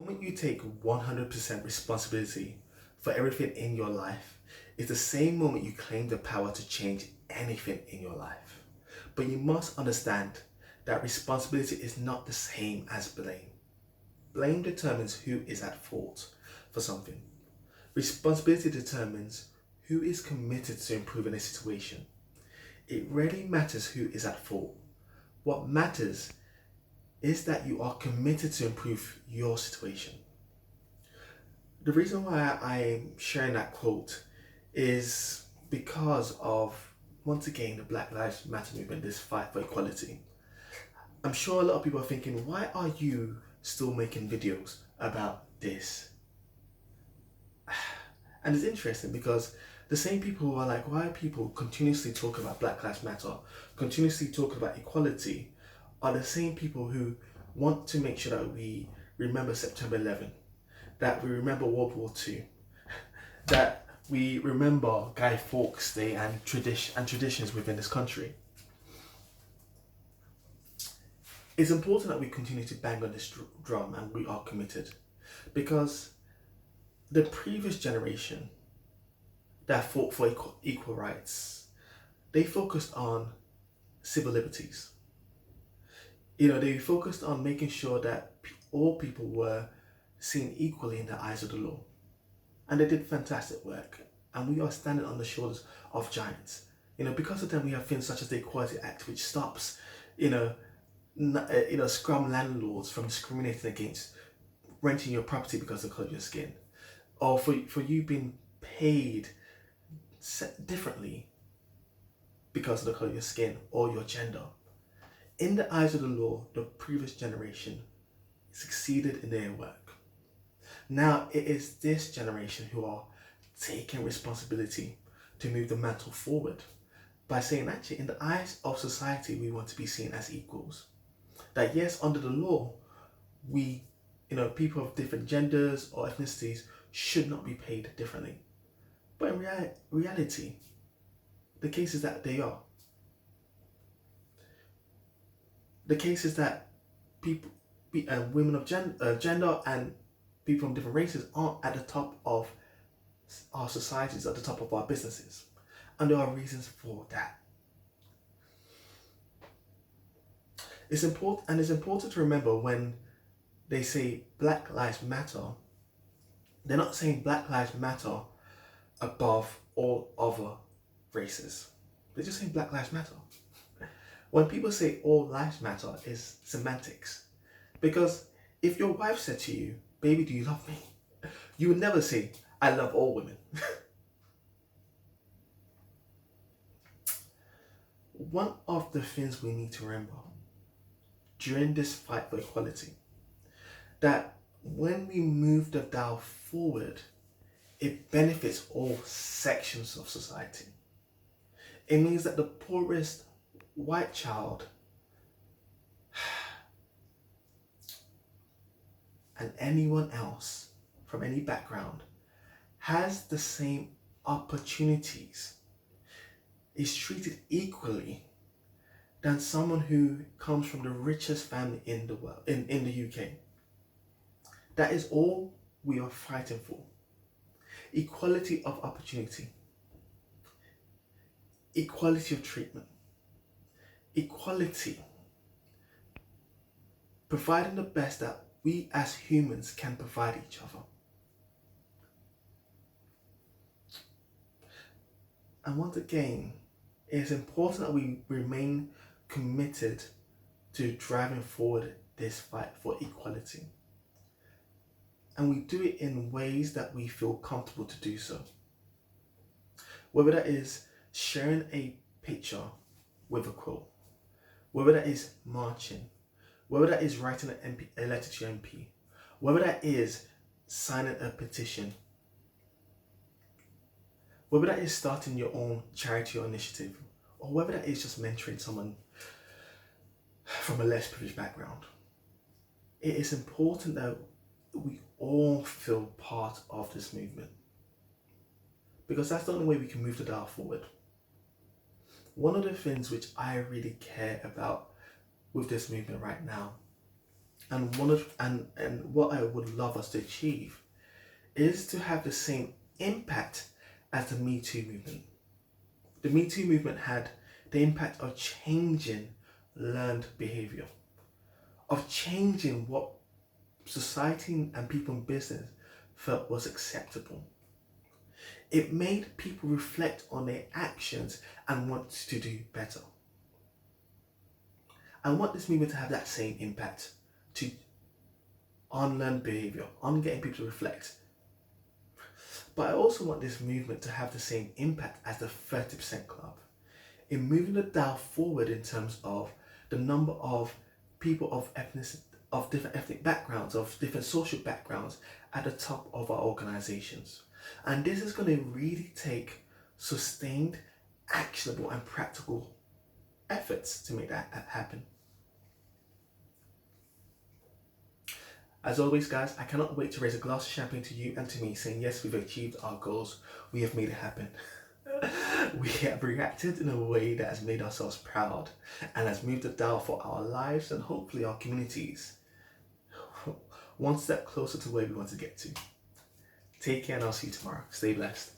moment you take 100% responsibility for everything in your life is the same moment you claim the power to change anything in your life. But you must understand that responsibility is not the same as blame. Blame determines who is at fault for something. Responsibility determines who is committed to improving a situation. It rarely matters who is at fault. What matters is that you are committed to improve your situation. The reason why I'm sharing that quote is because of, once again, the Black Lives Matter movement, this fight for equality. I'm sure a lot of people are thinking, why are you still making videos about this? And it's interesting because the same people who are like, why are people continuously talking about Black Lives Matter, continuously talking about equality, are the same people who want to make sure that we remember September 11th, that we remember World War II, that we remember Guy Fawkes Day and traditions within this country. It's important that we continue to bang on this drum, and we are committed, because the previous generation that fought for equal rights, they focused on civil liberties. They focused on making sure that all people were seen equally in the eyes of the law. And they did fantastic work. And we are standing on the shoulders of giants. Because of them, we have things such as the Equality Act, which stops, scrum landlords from discriminating against renting your property because of the colour of your skin, or for you being paid differently because of the colour of your skin or your gender. In the eyes of the law, the previous generation succeeded in their work. Now it is this generation who are taking responsibility to move the mantle forward by saying, actually, in the eyes of society, we want to be seen as equals. That yes, under the law, we, people of different genders or ethnicities should not be paid differently. But in reality, the case is that they are. The case is that people, women of gender and people from different races aren't at the top of our societies, at the top of our businesses. And there are reasons for that. It's important to remember when they say Black Lives Matter, they're not saying Black Lives Matter above all other races. They're just saying Black Lives Matter. When people say all lives matter, is semantics. Because if your wife said to you, baby, do you love me? You would never say, I love all women. One of the things we need to remember during this fight for equality, that when we move the dial forward, it benefits all sections of society. It means that the poorest white child and anyone else from any background has the same opportunities, is treated equally than someone who comes from the richest family in the world, in the UK. That is all we are fighting for. Equality of opportunity, equality of treatment, equality, providing the best that we as humans can provide each other. And once again, it is important that we remain committed to driving forward this fight for equality. And we do it in ways that we feel comfortable to do so. Whether that is sharing a picture with a quote, whether that is marching, whether that is writing a letter to your MP, whether that is signing a petition, whether that is starting your own charity or initiative, or whether that is just mentoring someone from a less privileged background. It is important that we all feel part of this movement, because that's the only way we can move the dial forward. One of the things which I really care about with this movement right now and what I would love us to achieve is to have the same impact as the Me Too movement. The Me Too movement had the impact of changing learned behavior, of changing what society and people in business felt was acceptable. It made people reflect on their actions and want to do better. I want this movement to have that same impact on learned behavior, on getting people to reflect. But I also want this movement to have the same impact as the 30% Club, in moving the dial forward in terms of the number of people of different ethnic backgrounds, of different social backgrounds at the top of our organizations. And this is going to really take sustained, actionable and practical efforts to make that happen. As always, guys, I cannot wait to raise a glass of champagne to you and to me, saying yes, we've achieved our goals. We have made it happen. We have reacted in a way that has made ourselves proud and has moved the dial for our lives and hopefully our communities one step closer to where we want to get to. Take care and I'll see you tomorrow. Stay blessed.